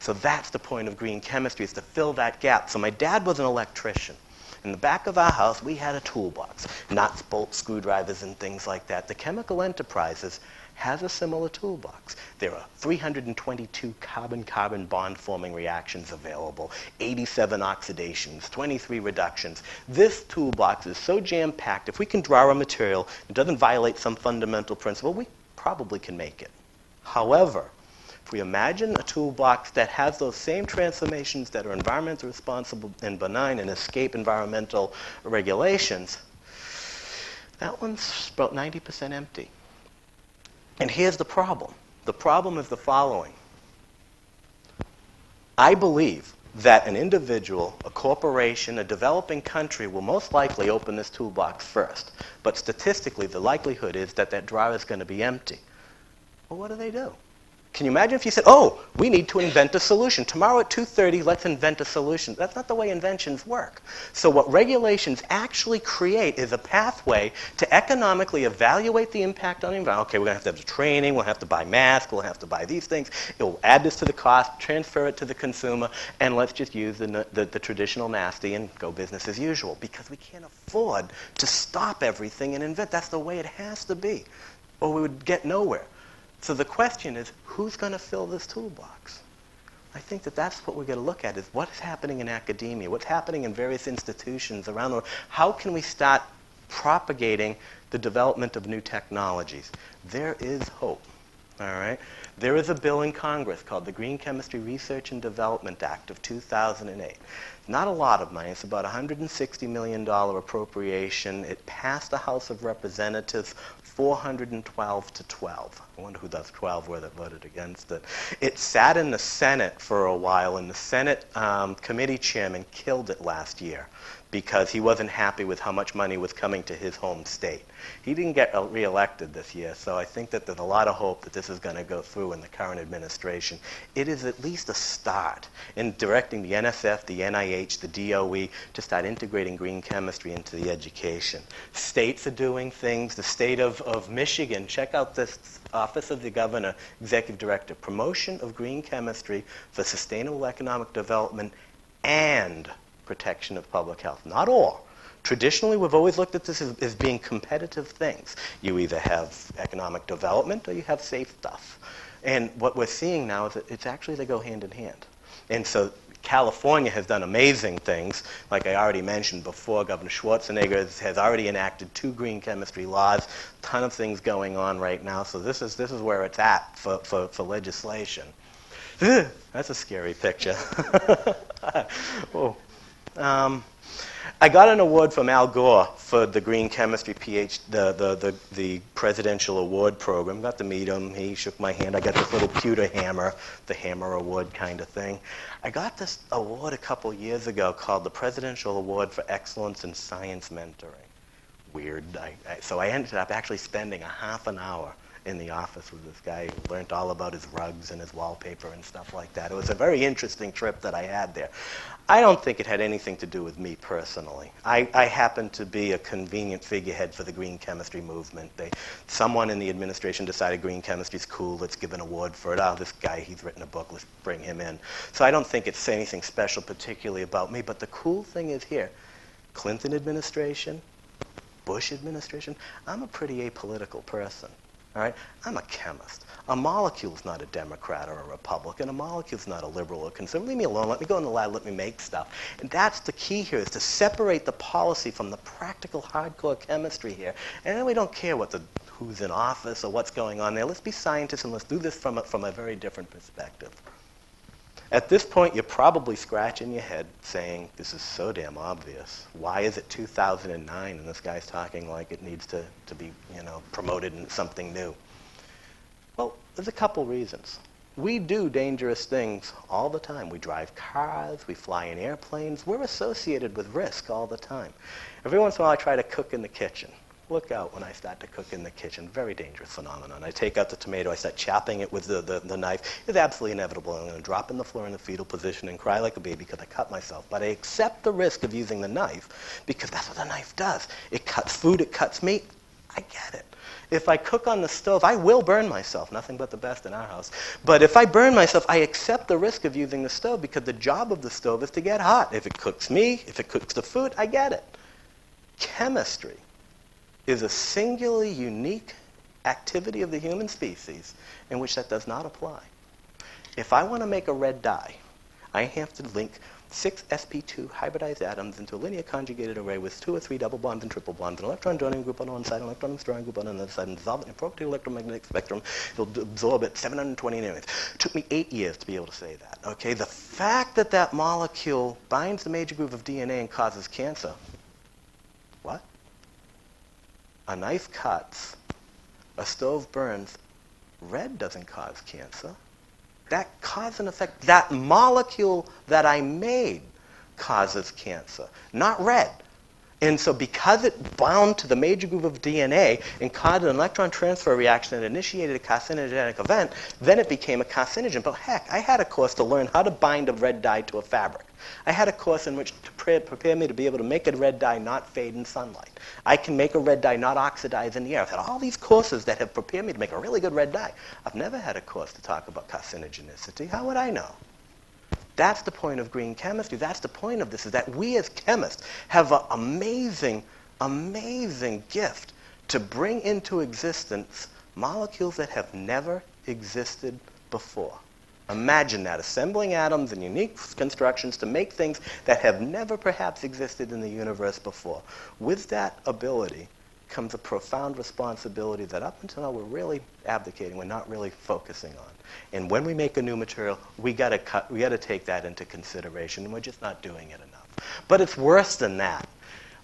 So that's the point of green chemistry, is to fill that gap. So my dad was an electrician. In the back of our house, we had a toolbox, nuts, bolts, screwdrivers, and things like that. The Chemical Enterprises has a similar toolbox. There are 322 carbon-carbon bond-forming reactions available, 87 oxidations, 23 reductions. This toolbox is so jam-packed, if we can draw a material that doesn't violate some fundamental principle, we probably can make it. However, if we imagine a toolbox that has those same transformations that are environmentally responsible and benign and escape environmental regulations, that one's about 90% empty. And here's the problem. The problem is the following. I believe that an individual, a corporation, a developing country will most likely open this toolbox first. But statistically, the likelihood is that that drawer is going to be empty. Well, what do? Can you imagine if you said, oh, we need to invent a solution. Tomorrow at 2:30, let's invent a solution. That's not the way inventions work. So what regulations actually create is a pathway to economically evaluate the impact on the environment. Okay, we're going to have the training, we'll have to buy masks, we'll have to buy these things. It will add this to the cost, transfer it to the consumer, and let's just use the traditional nasty and go business as usual, because we can't afford to stop everything and invent. That's the way it has to be, or we would get nowhere. So the question is, who's going to fill this toolbox? I think that that's what we're going to look at, is what's happening in academia, what's happening in various institutions around the world. How can we start propagating the development of new technologies? There is hope, all right? There is a bill in Congress called the Green Chemistry Research and Development Act of 2008. Not a lot of money. It's about a $160 million appropriation. It passed the House of Representatives 412 to 12. I wonder who those 12 were that voted against it. It sat in the Senate for a while, and the Senate committee chairman killed it last year because he wasn't happy with how much money was coming to his home state. He didn't get reelected this year, so I think that there's a lot of hope that this is going to go through in the current administration. It is at least a start in directing the NSF, the NIH, the DOE to start integrating green chemistry into the education. States are doing things. The state of Michigan, check out this Office of the Governor, Executive Director, promotion of green chemistry for sustainable economic development and protection of public health. Not all. Traditionally, we've always looked at this as being competitive things. You either have economic development or you have safe stuff. And what we're seeing now is that it's actually they go hand in hand. And so California has done amazing things. Like I already mentioned before, Governor Schwarzenegger has already enacted 2 green chemistry laws, a ton of things going on right now. So this is where it's at for legislation. That's a scary picture. Oh. I got an award from Al Gore for the Green Chemistry the Presidential Award Program. Got to meet him. He shook my hand. I got this little pewter hammer, the Hammer Award kind of thing. I got this award a couple years ago called the Presidential Award for Excellence in Science Mentoring. Weird. So I ended up actually spending a half an hour in the office with this guy who learned all about his rugs and his wallpaper and stuff like that. It was a very interesting trip that I had there. I don't think it had anything to do with me personally. I happened to be a convenient figurehead for the green chemistry movement. Someone in the administration decided green chemistry's cool, let's give an award for it. Oh, this guy, he's written a book, let's bring him in. So I don't think it's anything special particularly about me, but the cool thing is here, Clinton administration, Bush administration, I'm a pretty apolitical person. All right? I'm a chemist. A molecule's not a Democrat or a Republican. A molecule's not a liberal or conservative. Leave me alone. Let me go in the lab. Let me make stuff. And that's the key here, is to separate the policy from the practical, hardcore chemistry here. And then we don't care who's in office or what's going on there. Let's be scientists and let's do this from a very different perspective. At this point, you're probably scratching your head saying, this is so damn obvious. Why is it 2009 and this guy's talking like it needs to be, promoted in something new? Well, there's a couple reasons. We do dangerous things all the time. We drive cars, we fly in airplanes. We're associated with risk all the time. Every once in a while, I try to cook in the kitchen. Look out when I start to cook in the kitchen. Very dangerous phenomenon. I take out the tomato, I start chopping it with the knife. It's absolutely inevitable. I'm going to drop on the floor in the fetal position and cry like a baby because I cut myself. But I accept the risk of using the knife because that's what the knife does. It cuts food, it cuts meat. I get it. If I cook on the stove, I will burn myself. Nothing but the best in our house. But if I burn myself, I accept the risk of using the stove because the job of the stove is to get hot. If it cooks me, if it cooks the food, I get it. Chemistry is a singularly unique activity of the human species in which that does not apply. If I want to make a red dye, I have to link 6 sp2 hybridized atoms into a linear conjugated array with 2 or 3 double bonds and triple bonds, an electron joining group on one side, an electron withdrawing group on another side, and dissolve it in a appropriate electromagnetic spectrum. It'll absorb it 720 nanometers. It took me 8 years to be able to say that. Okay, the fact that that molecule binds the major groove of DNA and causes cancer, what? A knife cuts, a stove burns, red doesn't cause cancer. That cause and effect, that molecule that I made causes cancer, not red. And so because it bound to the major groove of DNA and caused an electron transfer reaction that initiated a carcinogenic event, then it became a carcinogen. But heck, I had a course to learn how to bind a red dye to a fabric. I had a course in which to prepare me to be able to make a red dye not fade in sunlight. I can make a red dye not oxidize in the air. I've had all these courses that have prepared me to make a really good red dye. I've never had a course to talk about carcinogenicity. How would I know? That's the point of green chemistry. That's the point of this, is that we as chemists have an amazing, amazing gift to bring into existence molecules that have never existed before. Imagine that, assembling atoms in unique constructions to make things that have never perhaps existed in the universe before. With that ability comes a profound responsibility that up until now we're really abdicating, we're not really focusing on. And when we make a new material, we got to take that into consideration, and we're just not doing it enough. But it's worse than that.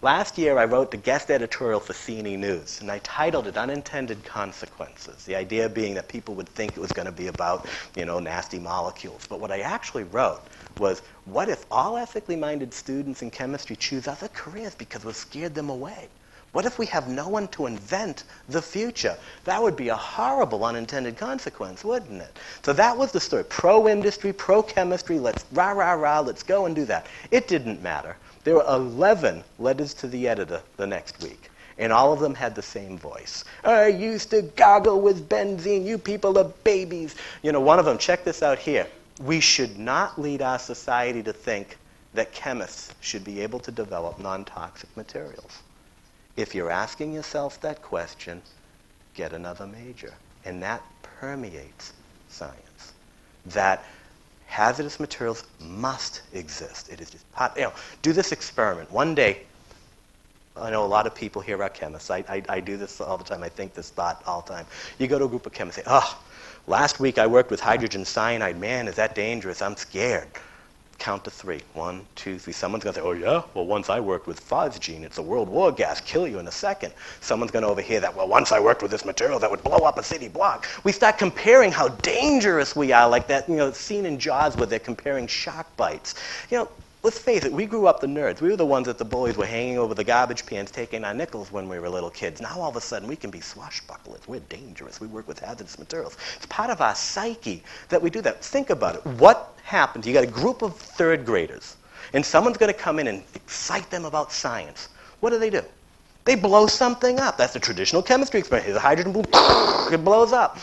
Last year, I wrote the guest editorial for CNE News, and I titled it Unintended Consequences, the idea being that people would think it was going to be about, nasty molecules. But what I actually wrote was, what if all ethically minded students in chemistry choose other careers because we've scared them away? What if we have no one to invent the future? That would be a horrible unintended consequence, wouldn't it? So that was the story. Pro-industry, pro-chemistry, let's rah, rah, rah, let's go and do that. It didn't matter. There were 11 letters to the editor the next week, and all of them had the same voice. I used to gargle with benzene. You people are babies. One of them, check this out here. We should not lead our society to think that chemists should be able to develop non-toxic materials. If you're asking yourself that question, get another major. And that permeates science. That hazardous materials must exist. It is just part, do this experiment. One day, I know a lot of people here are chemists. I do this all the time. I think this thought all the time. You go to a group of chemists and say, last week I worked with hydrogen cyanide. Man, is that dangerous? I'm scared. Count to 3. 1, 2, 3. Someone's going to say, oh, yeah? Well, once I worked with phosgene. It's a World War gas. Kill you in a second. Someone's going to overhear that. Well, once I worked with this material that would blow up a city block. We start comparing how dangerous we are, like that scene in Jaws where they're comparing shark bites. Let's face it, we grew up the nerds. We were the ones that the bullies were hanging over the garbage cans taking our nickels when we were little kids. Now all of a sudden we can be swashbucklers. We're dangerous. We work with hazardous materials. It's part of our psyche that we do that. Think about it. What happens? You got a group of third graders, and someone's going to come in and excite them about science. What do? They blow something up. That's the traditional chemistry experiment. Here's a hydrogen boom. It blows up.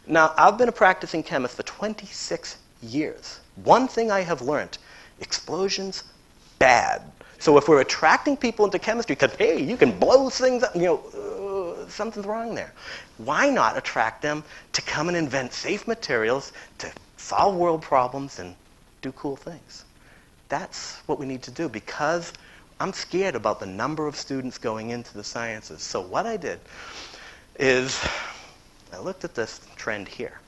Now, I've been a practicing chemist for 26 years. One thing I have learned: explosions, bad. So if we're attracting people into chemistry because, hey, you can blow things up, something's wrong there. Why not attract them to come and invent safe materials to solve world problems and do cool things? That's what we need to do, because I'm scared about the number of students going into the sciences. So what I did is I looked at this trend here.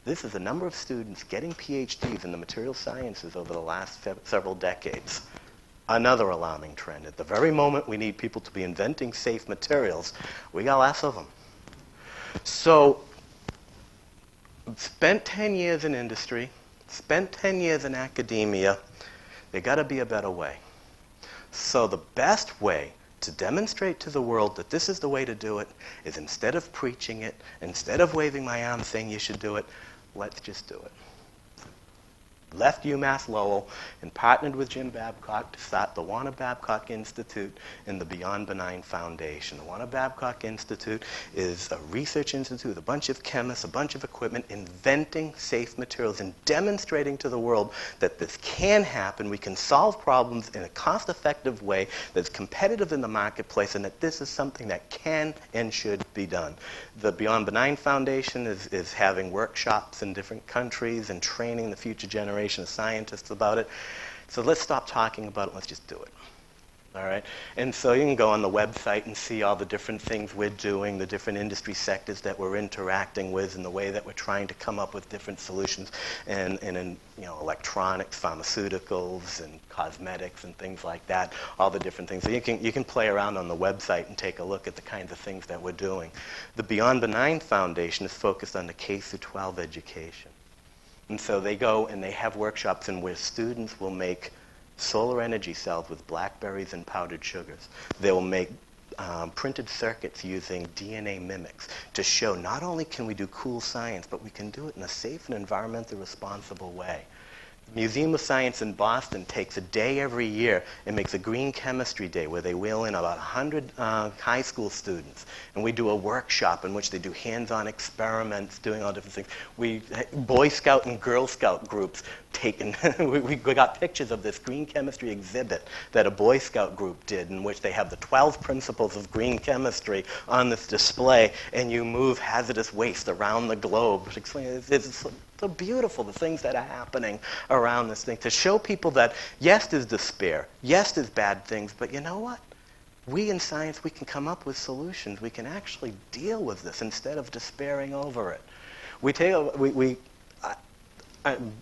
This is the number of students getting PhDs in the material sciences over the last several decades. Another alarming trend. At the very moment we need people to be inventing safe materials, we got less of them. So, spent 10 years in industry, spent 10 years in academia. There got to be a better way. So the best way to demonstrate to the world that this is the way to do it is, instead of preaching it, instead of waving my arm saying you should do it, let's just do it. Left UMass Lowell and partnered with Jim Babcock to start the Warner Babcock Institute and the Beyond Benign Foundation. The Warner Babcock Institute is a research institute with a bunch of chemists, a bunch of equipment, inventing safe materials and demonstrating to the world that this can happen. We can solve problems in a cost-effective way that's competitive in the marketplace, and that this is something that can and should be done. The Beyond Benign Foundation is having workshops in different countries and training the future generation of scientists about it. So let's stop talking about it. Let's just do it. All right? And so you can go on the website and see all the different things we're doing, the different industry sectors that we're interacting with, and the way that we're trying to come up with different solutions in electronics, pharmaceuticals, and cosmetics, and things like that, all the different things. So you can play around on the website and take a look at the kinds of things that we're doing. The Beyond Benign Foundation is focused on the K-12 education. And so they go and they have workshops in where students will make solar energy cells with blackberries and powdered sugars. They will make printed circuits using DNA mimics to show not only can we do cool science, but we can do it in a safe and environmentally responsible way. The Museum of Science in Boston takes a day every year and makes a green chemistry day where they wheel in about 100 high school students. And we do a workshop in which they do hands-on experiments, doing all different things. Boy Scout and Girl Scout groups taken, we got pictures of this green chemistry exhibit that a Boy Scout group did, in which they have the 12 principles of green chemistry on this display, and you move hazardous waste around the globe. It's so beautiful, the things that are happening around this thing, to show people that, yes, there's despair, yes, there's bad things, but you know what? We in science, we can come up with solutions. We can actually deal with this instead of despairing over it.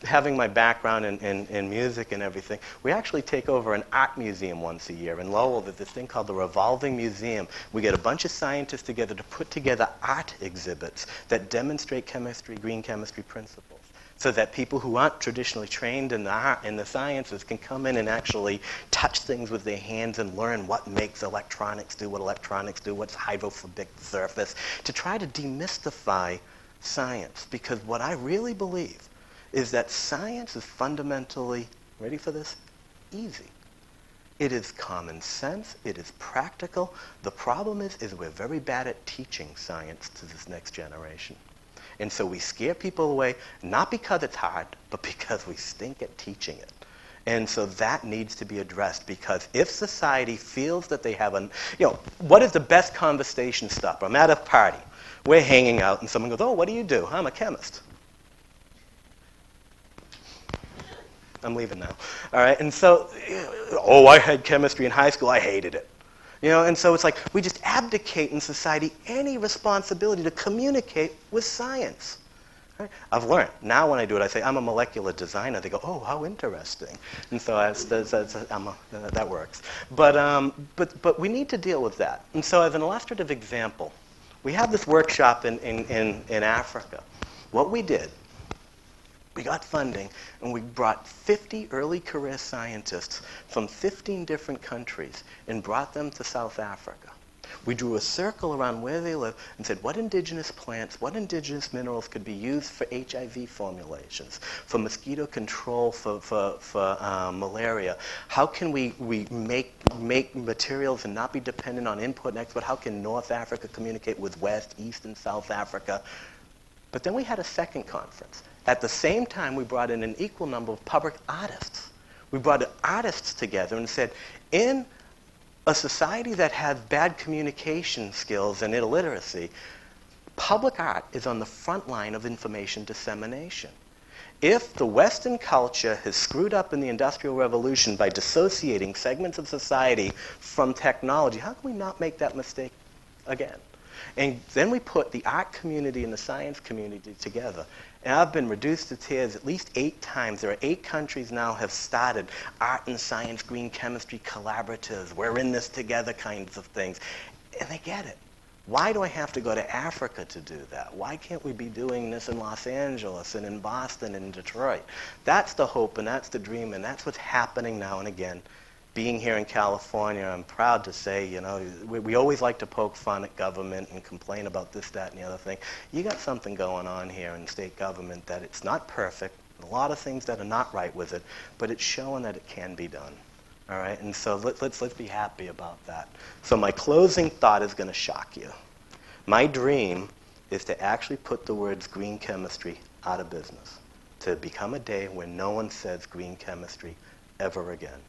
Having my background in music and everything, we actually take over an art museum once a year. In Lowell, there's this thing called the Revolving Museum. We get a bunch of scientists together to put together art exhibits that demonstrate chemistry, green chemistry principles, so that people who aren't traditionally trained in the art, in the sciences, can come in and actually touch things with their hands and learn what makes electronics do what electronics do, what's hydrophobic surface, to try to demystify science. Because what I really believe is that science is fundamentally, ready for this, easy. It is common sense. It is practical. The problem is we're very bad at teaching science to this next generation. And so we scare people away, not because it's hard, but because we stink at teaching it. And so that needs to be addressed, because if society feels that they have what is the best conversation stopper? I'm at a party. We're hanging out, and someone goes, "Oh, what do you do?" "I'm a chemist." I'm leaving now. All right, and so, "Oh, I had chemistry in high school. I hated it." And so it's like we just abdicate in society any responsibility to communicate with science. Right? I've learned. Now when I do it, I say, "I'm a molecular designer." They go, "Oh, how interesting." And so that works. But we need to deal with that. And so as an illustrative example, we have this workshop in Africa. What we did, we got funding, and we brought 50 early career scientists from 15 different countries and brought them to South Africa. We drew a circle around where they live and said, what indigenous plants, what indigenous minerals could be used for HIV formulations, for mosquito control, for malaria? How can we make materials and not be dependent on import and export? How can North Africa communicate with West, East, and South Africa? But then we had a second conference. At the same time, we brought in an equal number of public artists. We brought artists together and said, in a society that has bad communication skills and illiteracy, public art is on the front line of information dissemination. If the Western culture has screwed up in the Industrial Revolution by dissociating segments of society from technology, how can we not make that mistake again? And then we put the art community and the science community together. And I've been reduced to tears at least 8 times. There are 8 countries now have started art and science, green chemistry collaboratives. We're in this together kinds of things. And they get it. Why do I have to go to Africa to do that? Why can't we be doing this in Los Angeles and in Boston and in Detroit? That's the hope and that's the dream, and that's what's happening now and again. Being here in California, I'm proud to say, we always like to poke fun at government and complain about this, that, and the other thing. You got something going on here in state government that it's not perfect, a lot of things that are not right with it, but it's showing that it can be done. All right, and so let's be happy about that. So my closing thought is going to shock you. My dream is to actually put the words green chemistry out of business, to become a day when no one says green chemistry ever again.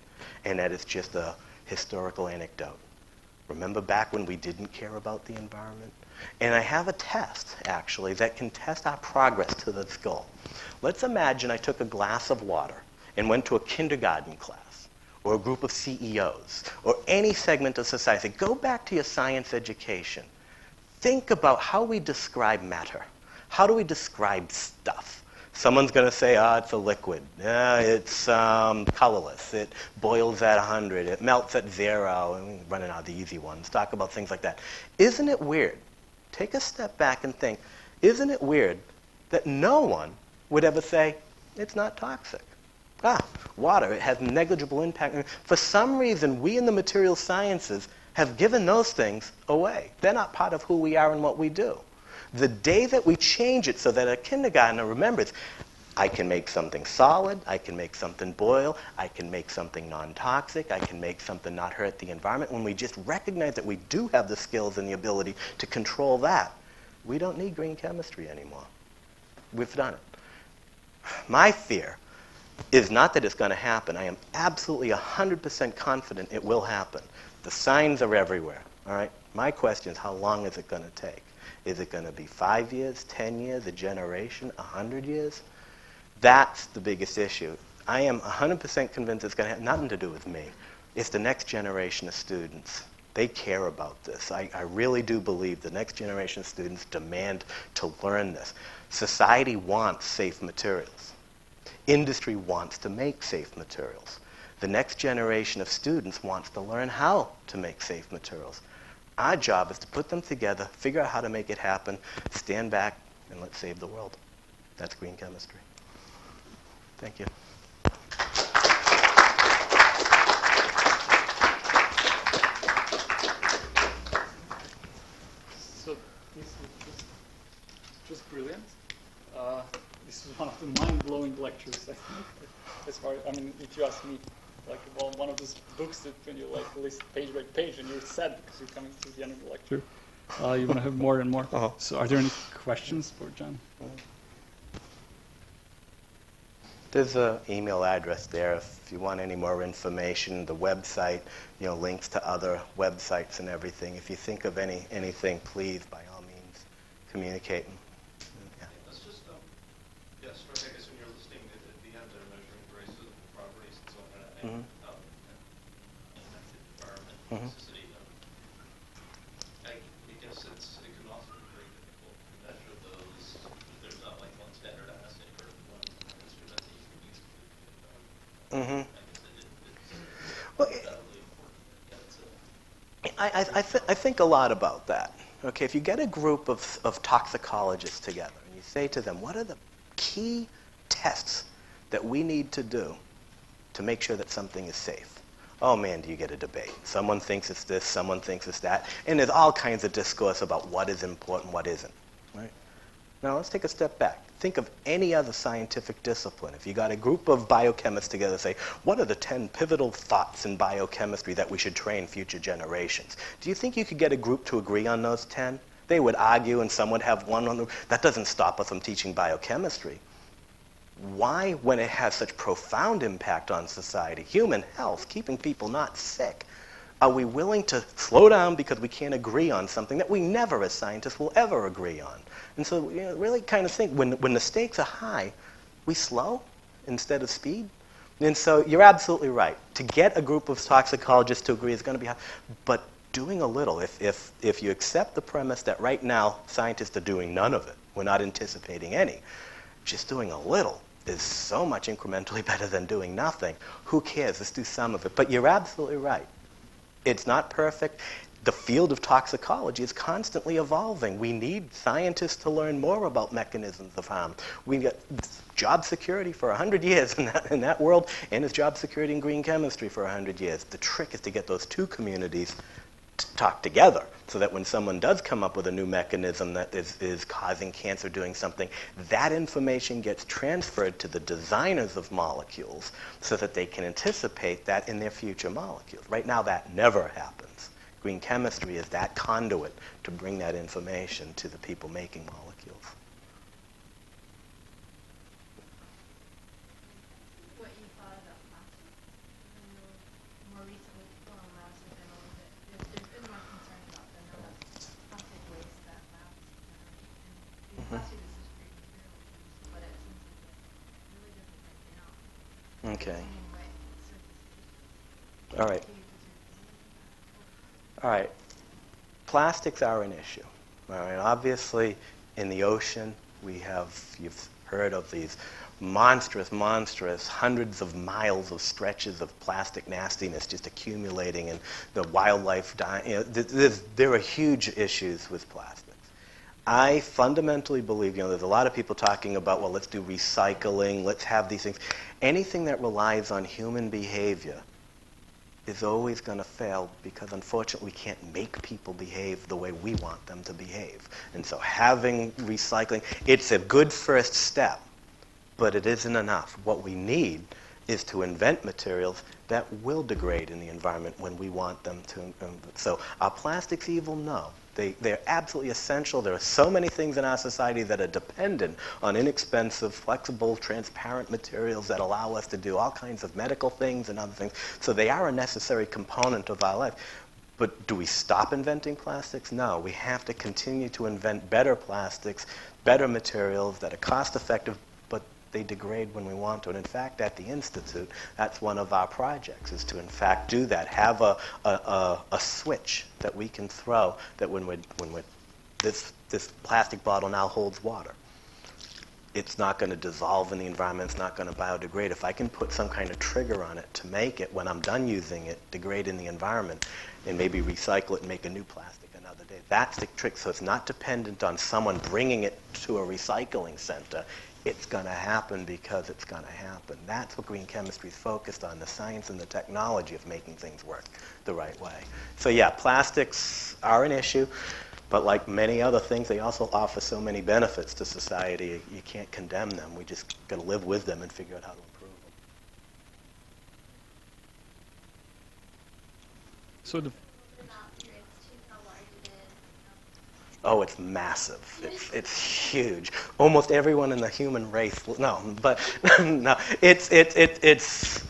And that it's just a historical anecdote. Remember back when we didn't care about the environment? And I have a test, actually, that can test our progress to this goal. Let's imagine I took a glass of water and went to a kindergarten class, or a group of CEOs, or any segment of society. Go back to your science education. Think about how we describe matter. How do we describe stuff? Someone's going to say, it's a liquid. It's colorless. It boils at 100. It melts at 0. And we're running out of the easy ones. Talk about things like that. Isn't it weird? Take a step back and think, isn't it weird that no one would ever say, it's not toxic? Water, it has negligible impact. For some reason, we in the material sciences have given those things away. They're not part of who we are and what we do. The day that we change it so that a kindergartner remembers, I can make something solid, I can make something boil, I can make something non-toxic, I can make something not hurt the environment. When we just recognize that we do have the skills and the ability to control that, we don't need green chemistry anymore. We've done it. My fear is not that it's going to happen. I am absolutely 100% confident it will happen. The signs are everywhere. All right? My question is, how long is it going to take? Is it going to be 5 years, 10 years, a generation, 100 years? That's the biggest issue. I am 100% convinced it's going to have nothing to do with me. It's the next generation of students. They care about this. I really do believe the next generation of students demand to learn this. Society wants safe materials. Industry wants to make safe materials. The next generation of students wants to learn how to make safe materials. Our job is to put them together, figure out how to make it happen, stand back, and let's save the world. That's green chemistry. Thank you.
So this is just brilliant. This is one of the mind-blowing lectures, I think. As far, I mean, if you ask me, like, well, one of those books that when you like list page by page and you're sad because you're coming to the end of the lecture, you want to have more and more. So are there any questions for John?
There's an email address there if you want any more information. The website, links to other websites and everything. If you think of anything, please, by all means, communicate.
Yeah. Let's just, yes, I guess when you're listening at the end, they're measuring races and properties and so on, and environment, necessity. I guess it can also be very difficult to measure those. There's not like one standard assay or one instrument that you can use to do
I think a lot about that. Okay, if you get a group of toxicologists together and you say to them, what are the key tests that we need to do to make sure that something is safe? Oh man, do you get a debate. Someone thinks it's this, someone thinks it's that, and there's all kinds of discourse about what is important, what isn't. Right? Now let's take a step back. Think of any other scientific discipline. If you got a group of biochemists together, say, what are the 10 pivotal thoughts in biochemistry that we should train future generations? Do you think you could get a group to agree on those 10? They would argue and some would have one on the... That doesn't stop us from teaching biochemistry. Why, when it has such profound impact on society, human health, keeping people not sick, are we willing to slow down because we can't agree on something that we never as scientists will ever agree on? And so really kind of think, when the stakes are high, we slow instead of speed. And so you're absolutely right. To get a group of toxicologists to agree is going to be hard. But doing a little, if you accept the premise that right now scientists are doing none of it, we're not anticipating any, just doing a little is so much incrementally better than doing nothing. Who cares? Let's do some of it. But you're absolutely right. It's not perfect. The field of toxicology is constantly evolving. We need scientists to learn more about mechanisms of harm. We've got job security for 100 years in that world, and it's job security in green chemistry for 100 years. The trick is to get those two communities to talk together so that when someone does come up with a new mechanism that is causing cancer, doing something, that information gets transferred to the designers of molecules so that they can anticipate that in their future molecules. Right now, that never happens. Green chemistry is that conduit to bring that information to the people making molecules.
What you thought about plastic? More recently, people in labs have been a little bit, there's been more concern about the amount of plastic waste that labs generate. And plastic is such a great material, but it seems to get really difficult to break down.
Okay.
Anyway,
All right. All right. Plastics are an issue. All right. Obviously, in the ocean, you've heard of these monstrous, hundreds of miles of stretches of plastic nastiness just accumulating and the wildlife dying. There are huge issues with plastics. I fundamentally believe, there's a lot of people talking about, well, let's do recycling, let's have these things. Anything that relies on human behavior is always going to fail because, unfortunately, we can't make people behave the way we want them to behave. And so having recycling, it's a good first step, but it isn't enough. What we need is to invent materials that will degrade in the environment when we want them to. So are plastics evil? No. They're absolutely essential. There are so many things in our society that are dependent on inexpensive, flexible, transparent materials that allow us to do all kinds of medical things and other things. So they are a necessary component of our life. But do we stop inventing plastics? No. We have to continue to invent better plastics, better materials that are cost-effective, but they degrade when we want to. And in fact, at the Institute, that's one of our projects, is to in fact do that. Have a switch that we can throw that when this plastic bottle now holds water. It's not going to dissolve in the environment. It's not going to biodegrade. If I can put some kind of trigger on it to make it, when I'm done using it, degrade in the environment, and maybe recycle it and make a new plastic another day. That's the trick. So it's not dependent on someone bringing it to a recycling center. It's going to happen because it's going to happen. That's what green chemistry is focused on, the science and the technology of making things work the right way. So yeah, plastics are an issue, but like many other things, they also offer so many benefits to society. You can't condemn them. We just got to live with them and figure out how to improve them.
So the
Oh, it's massive. It's huge. Almost everyone in the human race. No, but no. It's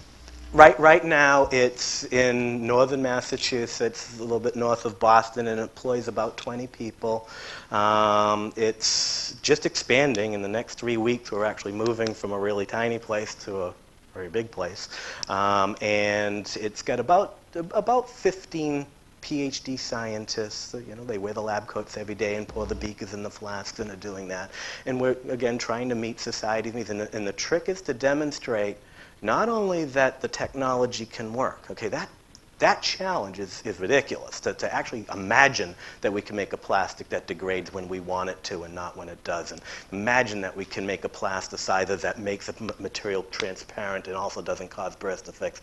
right now. It's in northern Massachusetts, a little bit north of Boston, and it employs about 20 people. It's just expanding. In the next 3 weeks, we're actually moving from a really tiny place to a very big place, and it's got about 15 PhD scientists. They wear the lab coats every day and pour the beakers in the flasks and are doing that. And we're, again, trying to meet society's needs. And the trick is to demonstrate not only that the technology can work. Okay, that challenge is ridiculous, to actually imagine that we can make a plastic that degrades when we want it to and not when it doesn't. Imagine that we can make a plasticizer that makes a material transparent and also doesn't cause burst effects.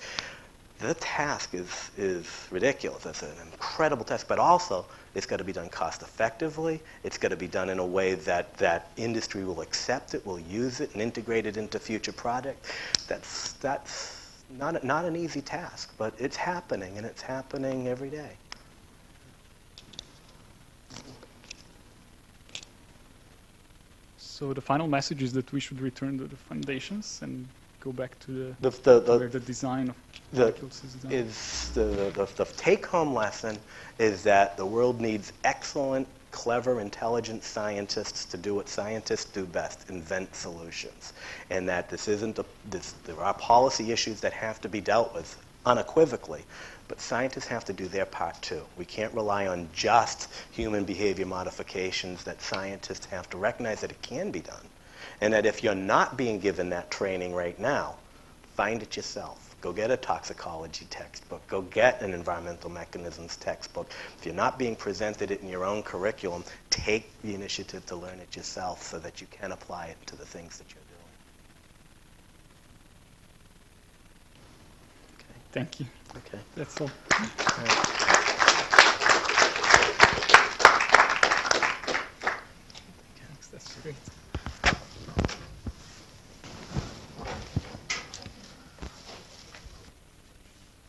The task is ridiculous. It's an incredible task, but also it's got to be done cost effectively. It's got to be done in a way that industry will accept it, will use it, and integrate it into future products. That's not an easy task, but it's happening, and it's happening every day.
So the final message is that we should return to the foundations and go back to where the design of molecules is done.
The take-home lesson is that the world needs excellent, clever, intelligent scientists to do what scientists do best, invent solutions. And that there are policy issues that have to be dealt with unequivocally, but scientists have to do their part too. We can't rely on just human behavior modifications, that scientists have to recognize that it can be done. And that if you're not being given that training right now, find it yourself. Go get a toxicology textbook. Go get an environmental mechanisms textbook. If you're not being presented it in your own curriculum, take the initiative to learn it yourself so that you can apply it to the things that you're doing.
Thank you.
Okay.
That's all.
All right.